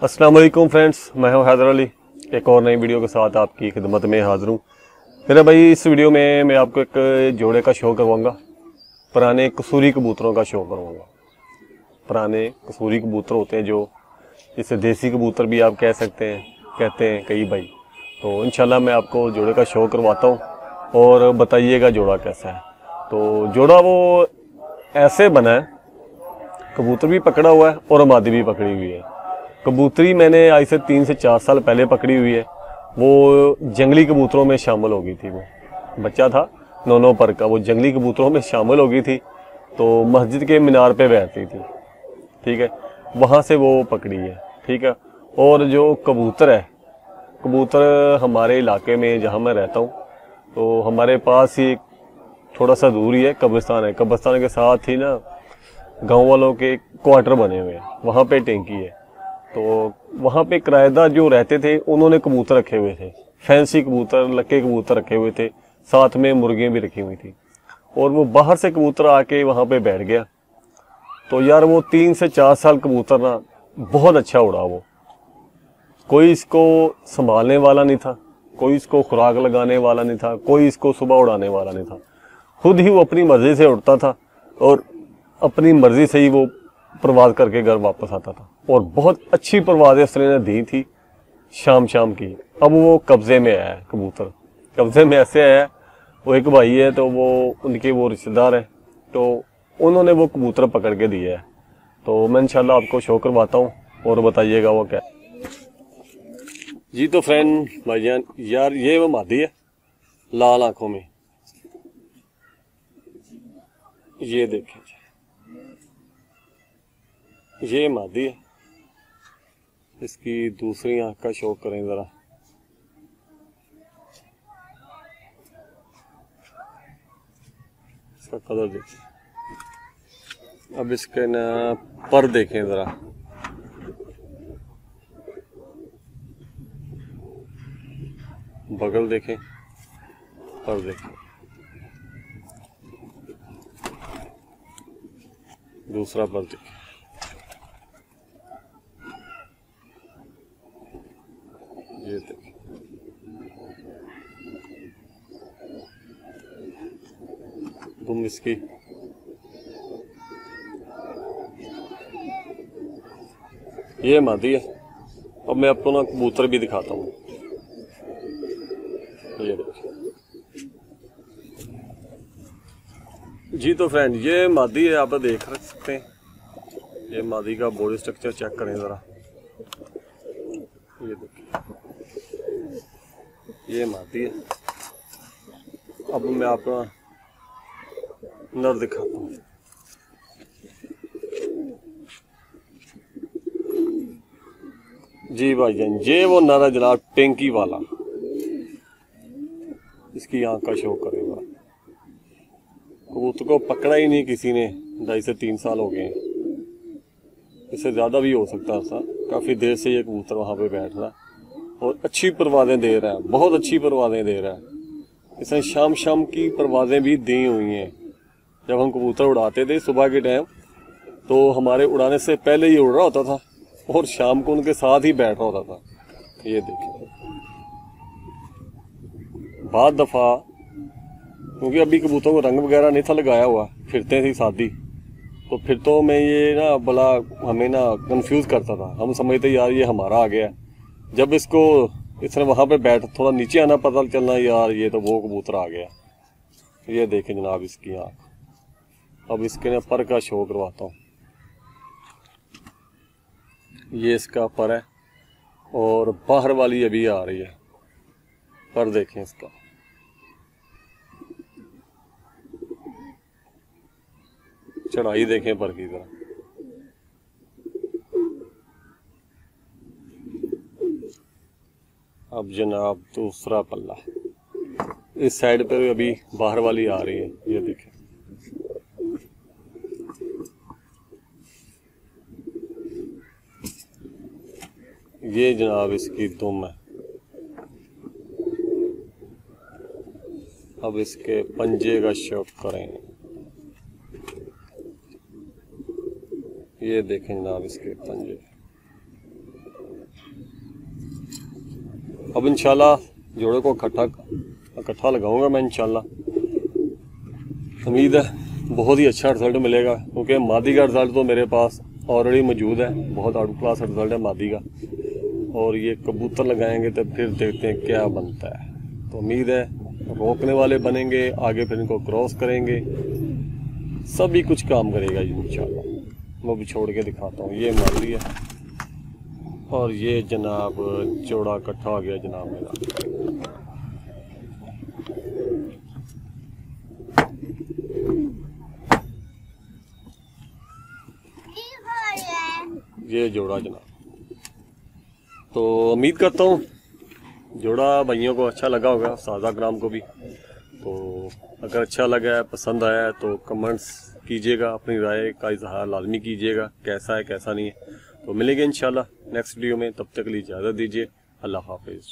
अस्सलाम वालेकुम फ्रेंड्स, मैं हूं हैदर अली। एक और नई वीडियो के साथ आपकी खिदमत में हाज़िर हूं। मेरा भाई, इस वीडियो में मैं आपको एक जोड़े का शो करवाऊंगा। पुराने कसूरी कबूतरों का शो करवाऊंगा। पुराने कसूरी कबूतर होते हैं, जो इसे देसी कबूतर भी आप कह सकते हैं, कहते हैं कई भाई। तो इंशाल्लाह मैं आपको जोड़े का शो करवाता हूँ और बताइएगा जोड़ा कैसा है। तो जोड़ा वो ऐसे बना है, कबूतर भी पकड़ा हुआ है और मादी भी पकड़ी हुई है। कबूतरी मैंने आज से 3 से 4 साल पहले पकड़ी हुई है। वो जंगली कबूतरों में शामिल हो गई थी। वो बच्चा था 9 पर का, वो जंगली कबूतरों में शामिल हो गई थी। तो मस्जिद के मीनार पे बैठती थी, ठीक है, वहाँ से वो पकड़ी है, ठीक है। और जो कबूतर है, कबूतर हमारे इलाके में जहाँ मैं रहता हूँ, तो हमारे पास ही थोड़ा सा दूर ही है कब्रिस्तान है। कब्रिस्तान के साथ ही ना गाँव वालों के क्वार्टर बने हुए हैं, वहाँ पे टैंकी है। तो वहाँ पे किराएदार जो रहते थे, उन्होंने कबूतर रखे हुए थे, फैंसी कबूतर, लक्के कबूतर रखे हुए थे, साथ में मुर्गियाँ भी रखी हुई थी। और वो बाहर से कबूतर आके वहाँ पे बैठ गया। तो यार वो 3 से 4 साल कबूतर ना बहुत अच्छा उड़ा। वो कोई इसको संभालने वाला नहीं था, कोई इसको खुराक लगाने वाला नहीं था, कोई इसको सुबह उड़ाने वाला नहीं था। खुद ही वो अपनी मर्जी से उड़ता था और अपनी मर्जी से ही वो परवाज़ करके घर वापस आता था। और बहुत अच्छी परवाज़ें उसने दी थी शाम की। अब वो कब्ज़े में आया है, कबूतर कब्ज़े में ऐसे आया है। वो एक भाई है, तो वो उनके वो रिश्तेदार है, तो उन्होंने वो कबूतर पकड़ के दिया है। तो मैं इंशाल्लाह आपको शो करवाता हूँ और बताइएगा वो क्या जी। तो फ्रेंड भाईजान, यार ये वो मादी है लाल आंखों में, ये देखें, ये मादी है। इसकी दूसरी आंख का शो करें ज़रा। इसका कलर देखें। अब इसके ना पर देखें ज़रा। बगल देखें, पर देखें, दूसरा पर देखें। ये देखें, तुम इसकी ये मादी है। अब मैं आपको ना कबूतर भी दिखाता हूँ। ये देखिए जी। तो फ्रेंड ये मादी है, आप देख सकते हैं। ये मादी का बॉडी स्ट्रक्चर चेक करें ज़रा। ये देखिए, ये मादी है। अब मैं आपको नर दिखाता हूँ। जी भाईजान, ये वो नर है जनाब, टेंकी वाला। इसकी आंख का शो करेगा। कबूतर को पकड़ा ही नहीं किसी ने, 2.5 से 3 साल हो गए। इससे ज़्यादा भी हो सकता है। काफ़ी देर से ये कबूतर वहाँ पे बैठ रहा है और अच्छी परवाज़ें दे रहा है, बहुत अच्छी परवाज़ें दे रहा है। इसने शाम की परवाज़ें भी दी हुई हैं। जब हम कबूतर उड़ाते थे सुबह के टाइम, तो हमारे उड़ाने से पहले ही उड़ रहा होता था और शाम को उनके साथ ही बैठ रहा होता था। ये देखिए, बाद दफ़ा, क्योंकि अभी कबूतरों को रंग वगैरह नहीं था लगाया हुआ, फिरते थे सादी, तो फिर तो मैं ये ना बड़ा हमें ना कंफ्यूज करता था। हम समझते यार ये हमारा आ गया। जब इसने वहाँ पे बैठ थोड़ा नीचे आना, पता चलना यार ये तो वो कबूतर आ गया। ये देखें जनाब इसकी आँख। अब इसके ना पर का शो करवाता हूँ। ये इसका पर है और बाहर वाली अभी आ रही है। पर देखें इसका, चढ़ाई देखें पर की तरह। अब जनाब दूसरा पल्ला, इस साइड पे अभी बाहर वाली आ रही है। ये देखें, ये जनाब इसकी दुम है। अब इसके पंजे का शौक करें। ये देखें जनाब इसके पंजे, अब इंशाल्लाह जोड़े को इकट्ठा लगाऊंगा मैं इंशाल्लाह। उम्मीद है बहुत ही अच्छा रिज़ल्ट मिलेगा, क्योंकि मादी का रिज़ल्ट तो मेरे पास ऑलरेडी मौजूद है, बहुत आउट क्लास रिज़ल्ट है मादी का। और ये कबूतर लगाएंगे तो फिर देखते हैं क्या बनता है। तो उम्मीद है रोकने वाले बनेंगे, आगे फिर इनको क्रॉस करेंगे, सभी कुछ काम करेगा इंशाल्लाह। मैं भी छोड़ के दिखाता हूँ। ये मादी है और ये जनाब जोड़ा इकट्ठा हो गया जनाब मेरा। ये जोड़ा जनाब। तो उम्मीद करता हूँ जोड़ा भाइयों को अच्छा लगा होगा, सादा ग्राम को भी। तो अगर अच्छा लगा है, पसंद आया है तो कमेंट्स कीजिएगा, अपनी राय का इजहार लाजमी कीजिएगा, कैसा है कैसा नहीं है। तो मिलेंगे इंशाल्लाह नेक्स्ट वीडियो में, तब तक के लिए इजाज़त दीजिए। अल्लाह हाफिज़।